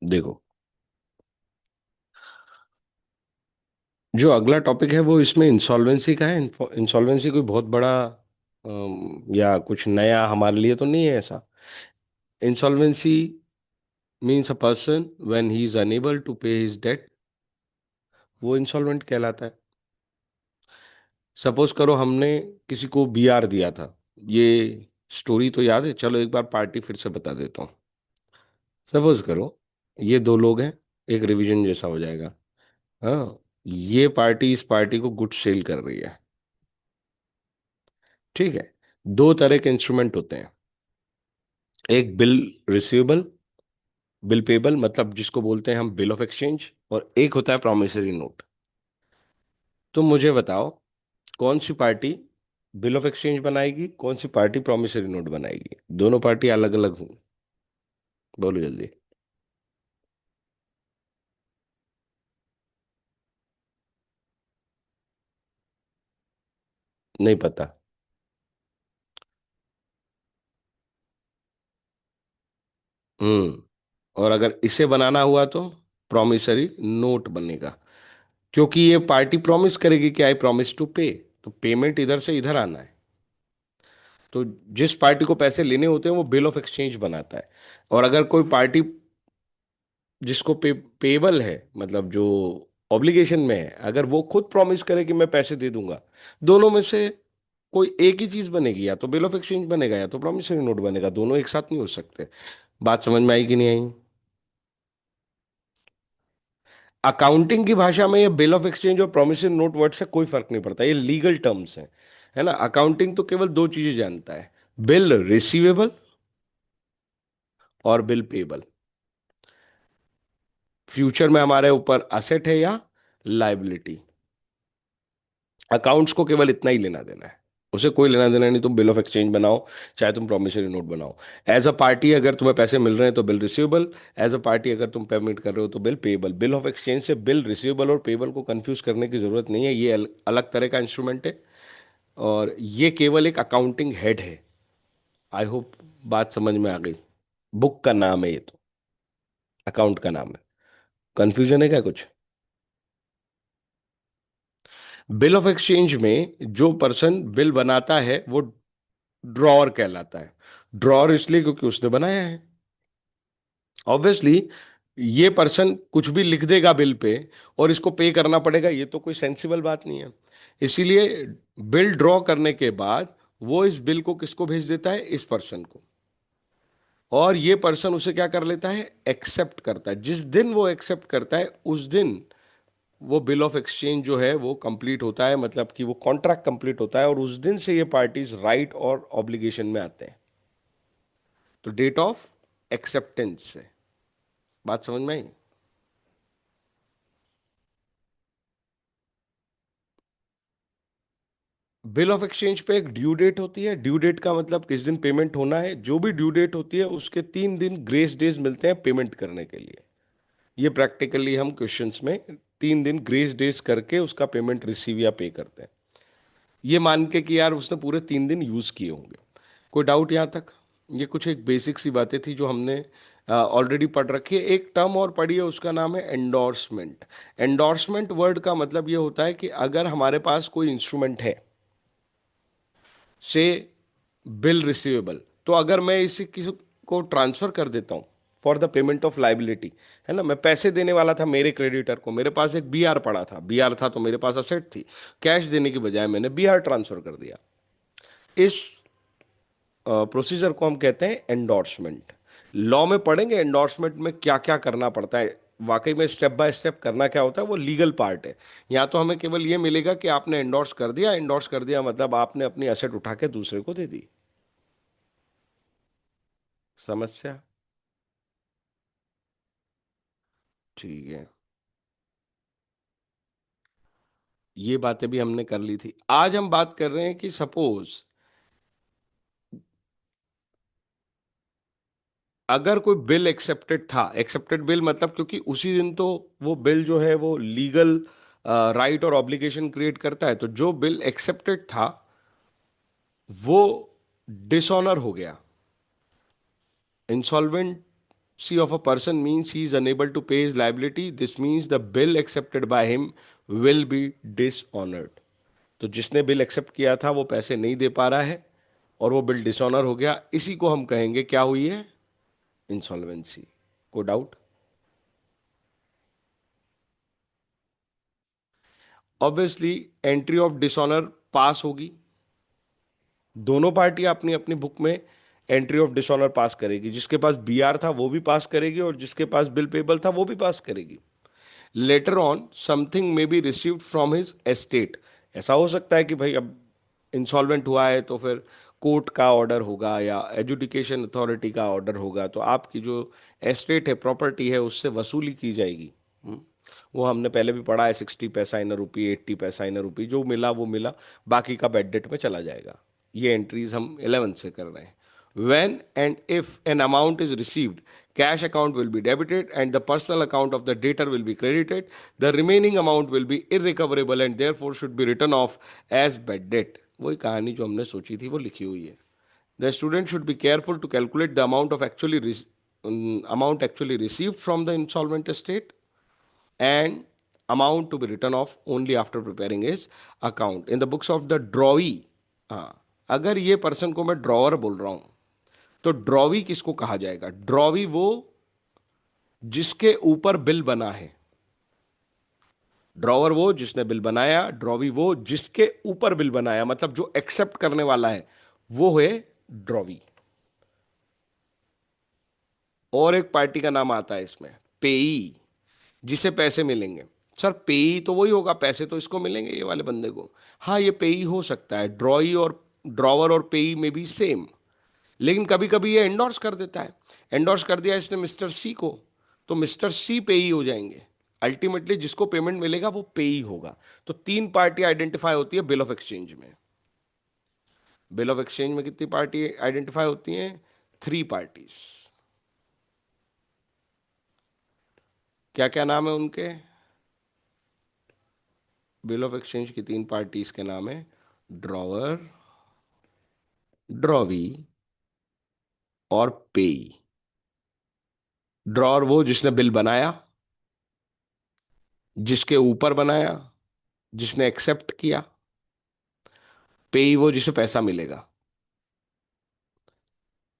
देखो, जो अगला टॉपिक है वो इसमें इंसॉल्वेंसी का है। इंसॉल्वेंसी कोई बहुत बड़ा या कुछ नया हमारे लिए तो नहीं है ऐसा। Insolvency means a person when he is unable to pay his debt, वो इंसॉल्वेंट कहलाता है। सपोज करो हमने किसी को बीआर दिया था। ये स्टोरी तो याद है, चलो एक बार पार्टी फिर से बता देता हूँ। सपोज करो ये दो लोग हैं, एक रिवीजन जैसा हो जाएगा। हाँ, ये पार्टी इस पार्टी को गुड सेल कर रही है। ठीक है। दो तरह के इंस्ट्रूमेंट होते हैं, एक बिल रिसीवेबल, बिल पेबल मतलब जिसको बोलते हैं हम बिल ऑफ एक्सचेंज, और एक होता है प्रॉमिसरी नोट। तो मुझे बताओ, कौन सी पार्टी बिल ऑफ एक्सचेंज बनाएगी, कौन सी पार्टी प्रॉमिसरी नोट बनाएगी? दोनों पार्टी अलग अलग हूँ। बोलो जल्दी। नहीं पता। हम्म। और अगर इसे बनाना हुआ तो प्रॉमिसरी नोट बनेगा, क्योंकि ये पार्टी प्रॉमिस करेगी कि आई प्रॉमिस टू पे, तो पेमेंट इधर से इधर आना है। तो जिस पार्टी को पैसे लेने होते हैं वो बिल ऑफ एक्सचेंज बनाता है। और अगर कोई पार्टी जिसको पेबल है, मतलब जो ऑब्लिगेशन में है, अगर वो खुद प्रॉमिस करे कि मैं पैसे दे दूंगा, दोनों में से कोई एक ही चीज बनेगी, या तो बिल ऑफ एक्सचेंज बनेगा या तो प्रॉमिसरी नोट बनेगा, दोनों एक साथ नहीं हो सकते। बात समझ में आई कि नहीं आई? अकाउंटिंग की भाषा में ये बिल ऑफ एक्सचेंज और प्रॉमिसरी नोट वर्ड से कोई फर्क नहीं पड़ता, ये लीगल टर्म्स हैं। है ना? अकाउंटिंग तो केवल दो चीजें जानता है, बिल रिसीवेबल और बिल पेबल। फ्यूचर में हमारे ऊपर असेट है या लाइबिलिटी। अकाउंट्स को केवल इतना ही लेना देना है, उसे कोई लेना देना नहीं। तुम बिल ऑफ एक्सचेंज बनाओ चाहे तुम प्रॉमिसरी नोट बनाओ। एज अ पार्टी अगर तुम्हें पैसे मिल रहे हैं तो bill receivable, as a party अगर तुम पेमेंट कर रहे हो तो bill payable. Bill of exchange से बिल रिसीवेबल और पेबल को कंफ्यूज करने की जरूरत नहीं है, ये अलग तरह का इंस्ट्रूमेंट है। और ये केवल एक अकाउंटिंग हेड है। आई होप बात समझ में आ गई। बुक का नाम है ये तो, अकाउंट का नाम है। कंफ्यूजन है क्या कुछ? बिल ऑफ एक्सचेंज में जो पर्सन बिल बनाता है वो ड्रॉअर कहलाता है। ड्रॉअर इसलिए क्योंकि उसने बनाया है। ऑब्वियसली ये पर्सन कुछ भी लिख देगा बिल पे और इसको पे करना पड़ेगा, ये तो कोई सेंसिबल बात नहीं है। इसीलिए बिल ड्रॉ करने के बाद वो इस बिल को किसको भेज देता है? इस पर्सन को। और ये पर्सन उसे क्या कर लेता है? एक्सेप्ट करता है। जिस दिन वो एक्सेप्ट करता है उस दिन वो बिल ऑफ एक्सचेंज जो है वो कंप्लीट होता है, मतलब कि वो कॉन्ट्रैक्ट कंप्लीट होता है, और उस दिन से ये पार्टीज राइट और ऑब्लिगेशन में आते हैं। तो डेट ऑफ एक्सेप्टेंस से। बात समझ में आई? बिल ऑफ एक्सचेंज पे एक ड्यू डेट होती है। ड्यू डेट का मतलब किस दिन पेमेंट होना है। जो भी ड्यू डेट होती है उसके 3 दिन ग्रेस डेज मिलते हैं पेमेंट करने के लिए। ये प्रैक्टिकली हम क्वेश्चंस में 3 दिन ग्रेस डेज करके उसका पेमेंट रिसीव या पे करते हैं, ये मान के कि यार उसने पूरे 3 दिन यूज किए होंगे। कोई डाउट यहाँ तक? ये कुछ एक बेसिक सी बातें थी जो हमने ऑलरेडी पढ़ रखी है। एक टर्म और पढ़ी है, उसका नाम है एंडोर्समेंट। एंडोर्समेंट वर्ड का मतलब ये होता है कि अगर हमारे पास कोई इंस्ट्रूमेंट है, से बिल रिसीवेबल, तो अगर मैं इसे किसी को ट्रांसफर कर देता हूं for the payment of liability, है ना, मैं पैसे देने वाला था मेरे क्रेडिटर को, मेरे पास एक बीआर पड़ा था, बीआर था तो मेरे पास असेट थी, कैश देने की बजाय मैंने बीआर ट्रांसफर कर दिया। इस प्रोसीजर को हम कहते हैं एंडोर्समेंट। लॉ में पढ़ेंगे एंडोर्समेंट में क्या क्या करना पड़ता है, वाकई में स्टेप बाय स्टेप करना क्या होता है, वो लीगल पार्ट है। यहाँ तो हमें केवल ये मिलेगा कि आपने एंडोर्स कर दिया। एंडोर्स कर दिया मतलब आपने अपनी एसेट उठा के दूसरे को दे दी। समस्या? ठीक है। ये बातें भी हमने कर ली थी। आज हम बात कर रहे हैं कि सपोज अगर कोई बिल एक्सेप्टेड था, एक्सेप्टेड बिल मतलब क्योंकि उसी दिन तो वो बिल जो है वो लीगल राइट और ऑब्लिगेशन क्रिएट करता है, तो जो बिल एक्सेप्टेड था वो डिसऑनर हो गया, insolvency C of a person means he is unable to pay his liability, this means the bill accepted by him will be dishonoured. तो जिसने बिल एक्सेप्ट किया था वो पैसे नहीं दे पा रहा है और वो बिल डिसऑनर हो गया, इसी को हम कहेंगे क्या हुई है, इंसॉल्वेंसी। को doubt? Obviously entry of dishonour pass होगी, दोनों पार्टी अपनी अपनी बुक में एंट्री ऑफ डिसऑनर पास करेगी, जिसके पास बीआर था वो भी पास करेगी और जिसके पास बिल पेबल था वो भी पास करेगी। Later on something may be received from his estate. ऐसा हो सकता है कि भाई अब इंसॉल्वेंट हुआ है तो फिर कोर्ट का ऑर्डर होगा या एजुडिकेशन अथॉरिटी का ऑर्डर होगा, तो आपकी जो एस्टेट है, प्रॉपर्टी है, उससे वसूली की जाएगी। हम्म, वो हमने पहले भी पढ़ा है, 60 पैसा इन रुपी, 80 पैसा इन रुपी, जो मिला वो मिला, बाकी का बेड डेट में चला जाएगा। ये एंट्रीज हम 11 से कर रहे हैं। When and if an amount is received, cash account will be debited and the personal account of the debtor will be credited. The remaining amount will be irrecoverable and therefore should be written off as bad debt. वही कहानी जो हमने सोची थी वो लिखी हुई है। The student should be careful to calculate the amount actually received from the insolvent estate and amount to be written off only after preparing his account. In the books of the drawee, हाँ, अगर ये person को मैं drawer बोल रहा हूं तो drawee किसको कहा जाएगा? ड्रॉवी वो जिसके ऊपर बिल बना है। ड्रॉवर वो जिसने बिल बनाया, ड्रॉवी वो जिसके ऊपर बिल बनाया, मतलब जो एक्सेप्ट करने वाला है वो है ड्रॉवी। और एक पार्टी का नाम आता है इसमें, पेई, जिसे पैसे मिलेंगे। सर पेई तो वही होगा, पैसे तो इसको मिलेंगे ये वाले बंदे को। हाँ ये पेई हो सकता है, ड्रॉई और ड्रॉवर और पेई में भी सेम, लेकिन कभी कभी ये एंडोर्स कर देता है। एंडोर्स कर दिया इसने मिस्टर सी को, तो मिस्टर सी पे ही हो जाएंगे। अल्टीमेटली जिसको पेमेंट मिलेगा वो पे ही होगा। तो तीन पार्टी आइडेंटिफाई होती है बिल ऑफ एक्सचेंज में। बिल ऑफ एक्सचेंज में कितनी पार्टी आइडेंटिफाई होती हैं? 3 पार्टीज। क्या क्या नाम है उनके? बिल ऑफ एक्सचेंज की 3 पार्टीज के नाम है, ड्रॉवर, ड्रॉवी और पेई। ड्रॉवर वो जिसने बिल बनाया, जिसके ऊपर बनाया, जिसने एक्सेप्ट किया। पेई वो जिसे पैसा मिलेगा,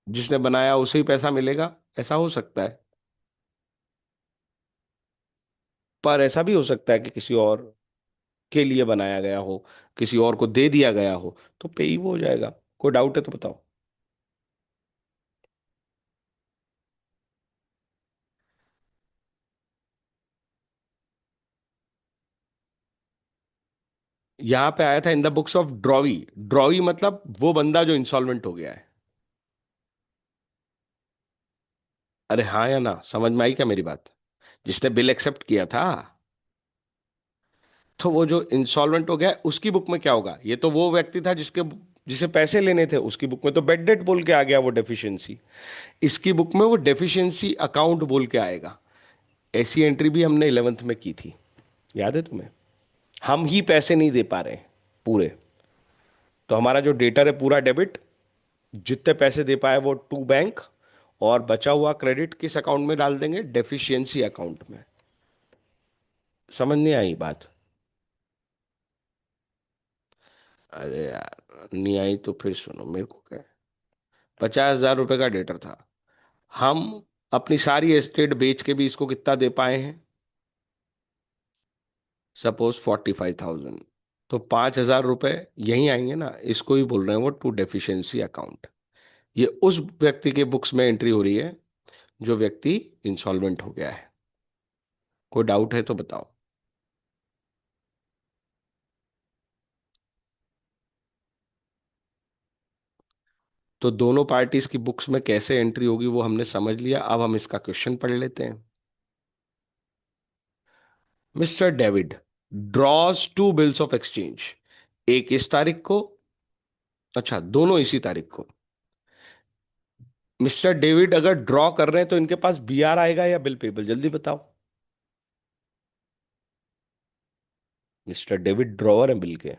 जिसने बनाया उसे ही पैसा मिलेगा, ऐसा हो सकता है। पर ऐसा भी हो सकता है कि किसी और के लिए बनाया गया हो, किसी और को दे दिया गया हो, तो पे ही वो हो जाएगा। कोई डाउट है तो बताओ। यहां पे आया था in the books of drawee. Drawee मतलब वो बंदा जो इंसॉल्वेंट हो गया है। अरे हाँ या ना, समझ में आई क्या मेरी बात? जिसने बिल एक्सेप्ट किया था, तो वो जो इंसॉल्वेंट हो गया है, उसकी बुक में क्या होगा? ये तो वो व्यक्ति था जिसके जिसे पैसे लेने थे, उसकी बुक में तो बेड डेट बोल के आ गया वो डेफिशिएंसी। इसकी बुक में वो डेफिशिएंसी अकाउंट बोल के आएगा। ऐसी एंट्री भी हमने 11th में की थी, याद है तुम्हें? हम ही पैसे नहीं दे पा रहे हैं पूरे, तो हमारा जो डेटर है पूरा डेबिट, जितने पैसे दे पाए वो टू बैंक, और बचा हुआ क्रेडिट किस अकाउंट में डाल देंगे? डेफिशिएंसी अकाउंट में। समझ नहीं आई बात? अरे यार नहीं आई तो फिर सुनो, मेरे को क्या है, 50,000 रुपए का डेटर था, हम अपनी सारी एस्टेट बेच के भी इसको कितना दे पाए हैं? सपोज 45,000। तो 5,000 रुपए यहीं आएंगे ना, इसको ही बोल रहे हैं वो टू डेफिशिएंसी अकाउंट। ये उस व्यक्ति के बुक्स में एंट्री हो रही है जो व्यक्ति इंसॉल्वेंट हो गया है। कोई डाउट है तो बताओ। तो दोनों पार्टीज की बुक्स में कैसे एंट्री होगी वो हमने समझ लिया, अब हम इसका क्वेश्चन पढ़ लेते हैं। Mister David draws 2 bills of exchange, एक इस तारीख को, अच्छा दोनों इसी तारीख को। मिस्टर डेविड अगर ड्रॉ कर रहे हैं तो इनके पास बीआर आएगा या बिल पेबल, जल्दी बताओ। मिस्टर डेविड ड्रॉवर है बिल के।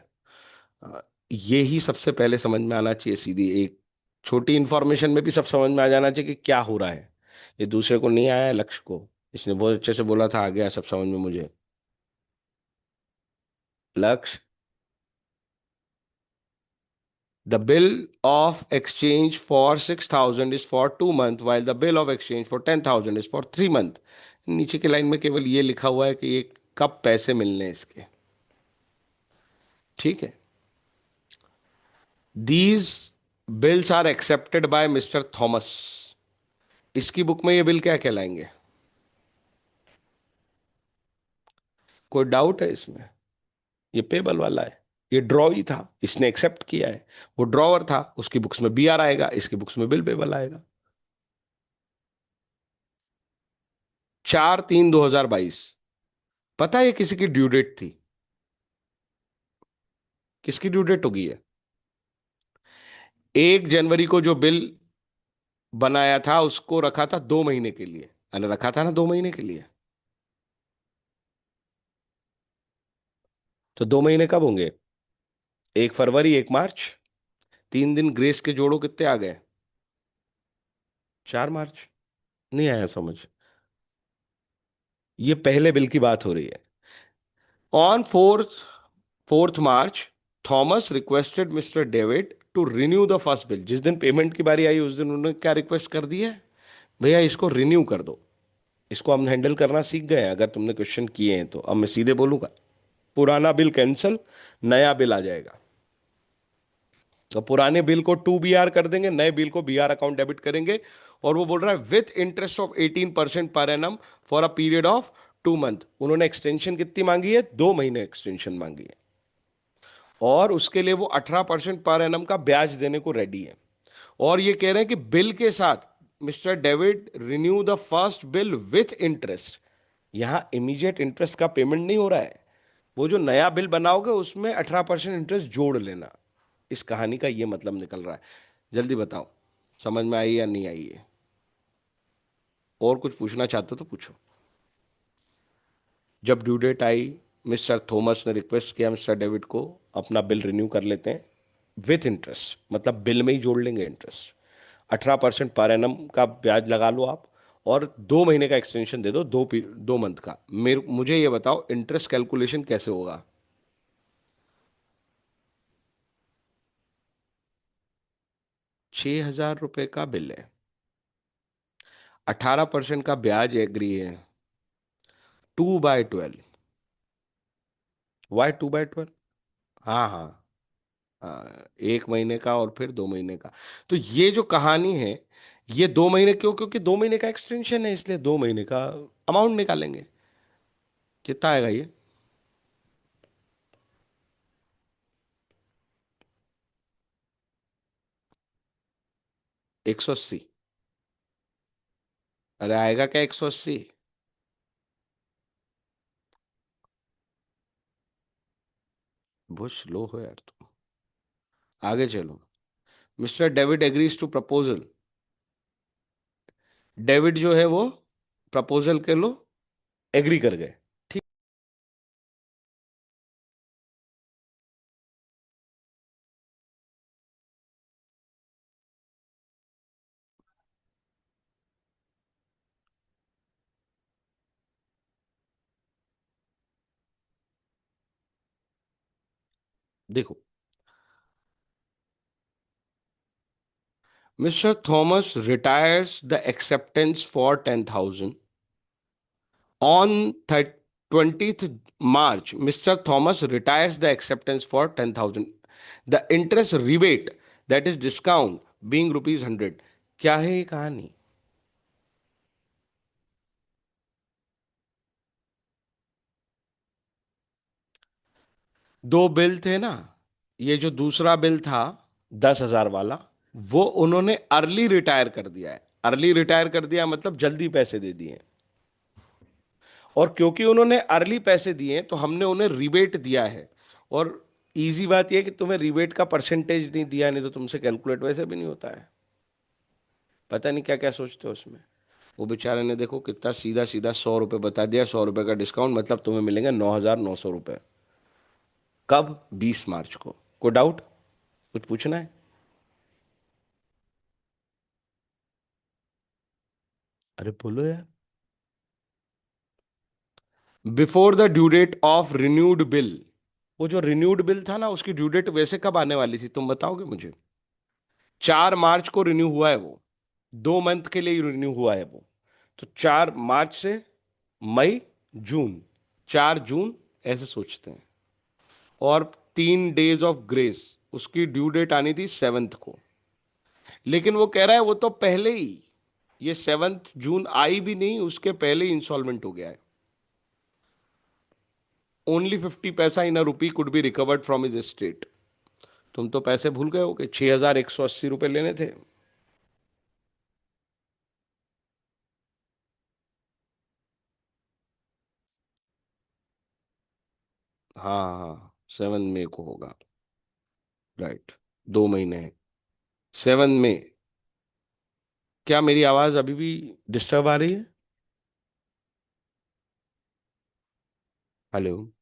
अ, ये ही सबसे पहले समझ में आना चाहिए, सीधी एक छोटी इंफॉर्मेशन में भी सब समझ में आ जाना चाहिए कि क्या हो रहा है। ये दूसरे को नहीं आया है, लक्ष्य को। इसने बहुत अच्छे से बोला था, आ गया सब समझ में मुझे। लक्ष्य, the bill of exchange for 6,000 is for 2 month while the bill of exchange for 10,000 is for 3 month। नीचे की लाइन में केवल ये लिखा हुआ है कि ये कब पैसे मिलने हैं इसके। ठीक है। These bills are accepted by mister Thomas. इसकी बुक में ये बिल क्या कहलाएंगे? कोई डाउट है इसमें? ये पेबल वाला है, ये ड्रॉ ही था, इसने एक्सेप्ट किया है। वो ड्रॉवर था, उसकी बुक्स में बी आर आएगा, इसकी बुक्स में बिल पेबल आएगा। 4/3/2022। पता है ये किसी की ड्यू डेट थी? किसकी ड्यू डेट होगी ये? 1 जनवरी को जो बिल बनाया था उसको रखा था 2 महीने के लिए। अरे रखा था ना 2 महीने के लिए। तो 2 महीने कब होंगे? 1 फरवरी, 1 मार्च। 3 दिन ग्रेस के जोड़ो, कितने आ गए? 4 मार्च। नहीं आया समझ? ये पहले बिल की बात हो रही है। On 4th March, Thomas requested mister David to renew the first bill. जिस दिन पेमेंट की बारी आई उस दिन उन्होंने क्या रिक्वेस्ट कर दी है? भैया इसको रिन्यू कर दो। इसको हम हैंडल करना सीख गए हैं, अगर तुमने क्वेश्चन किए हैं तो। अब मैं सीधे बोलूंगा, पुराना बिल कैंसिल, नया बिल आ जाएगा। तो पुराने बिल को 2 BR कर देंगे, नए बिल को BR अकाउंट डेबिट करेंगे। और वो बोल रहा है with interest of 18% per annum for a period of 2 month. उन्होंने एक्सटेंशन कितनी मांगी है? 2 महीने एक्सटेंशन मांगी है। और उसके लिए वो 18% पर एनम का ब्याज देने को रेडी है। और ये कह रहे हैं कि बिल के साथ mister David renew the first bill with interest. यहां इमीडिएट इंटरेस्ट का पेमेंट नहीं हो रहा है। वो जो नया बिल बनाओगे उसमें 18% इंटरेस्ट जोड़ लेना। इस कहानी का ये मतलब निकल रहा है। जल्दी बताओ, समझ में आई या नहीं आई है? और कुछ पूछना चाहते हो तो पूछो। जब ड्यू डेट आई, मिस्टर थॉमस ने रिक्वेस्ट किया मिस्टर डेविड को, अपना बिल रिन्यू कर लेते हैं विथ इंटरेस्ट, मतलब बिल में ही जोड़ लेंगे इंटरेस्ट। 18% पर एनम का ब्याज लगा लो आप। और 2 महीने का एक्सटेंशन दे दो, 2 मंथ का। मुझे ये बताओ इंटरेस्ट कैलकुलेशन कैसे होगा? 6,000 रुपए का बिल है, 18% का ब्याज एग्री है। 2/12। वाई 2/12? हाँ हाँ हाँ, 1 महीने का और फिर 2 महीने का। तो ये जो कहानी है, ये 2 महीने क्यों? क्योंकि 2 महीने का एक्सटेंशन है, इसलिए 2 महीने का अमाउंट निकालेंगे। कितना आएगा ये? 180। अरे आएगा क्या 180? बहुत स्लो हो यार तुम। आगे चलो। Mister David agrees to proposal. David जो है वो प्रपोजल के लो एग्री कर गए। ठीक। देखो, mister Thomas retires the acceptance for 10,000 on 20th March. Mr. Thomas retires the acceptance for 10,000, the interest rebate, that is discount, being rupees 100। क्या है ये कहानी? दो बिल थे ना। ये जो दूसरा बिल था 10,000 वाला, वो उन्होंने अर्ली रिटायर कर दिया है। अर्ली रिटायर कर दिया मतलब जल्दी पैसे दे दिए। और क्योंकि उन्होंने अर्ली पैसे दिए तो हमने उन्हें रिबेट दिया है। और इजी बात यह है कि तुम्हें रिबेट का परसेंटेज नहीं दिया, नहीं तो तुमसे कैलकुलेट वैसे भी नहीं होता है। पता नहीं क्या क्या सोचते हो उसमें। वो बेचारे ने देखो कितना सीधा सीधा 100 रुपये बता दिया, 100 रुपये का डिस्काउंट मतलब तुम्हें मिलेंगे 9,900 रुपये। कब? 20 मार्च को। कोई डाउट? कुछ पूछना है? अरे बोलो यार। Before the due date of renewed bill. वो जो रिन्यूड बिल था ना, उसकी ड्यू डेट वैसे कब आने वाली थी तुम बताओगे मुझे? 4 मार्च को रिन्यू हुआ है वो। 2 मंथ के लिए रिन्यू हुआ है वो। तो 4 मार्च से मई, जून, 4 जून, ऐसे सोचते हैं। और 3 डेज ऑफ ग्रेस। उसकी ड्यू डेट आनी थी 7th को। लेकिन वो कह रहा है वो तो पहले ही, ये 7th जून आई भी नहीं, उसके पहले ही इंस्टॉलमेंट हो गया है। Only 50 paisa in a rupee could be recovered from his estate. तुम तो पैसे भूल गए हो कि 6,180 रुपये लेने थे। हाँ हाँ, 7 मई को होगा। राइट। 2 महीने हैं। 7 मई। क्या मेरी आवाज अभी भी डिस्टर्ब आ रही है? हेलो।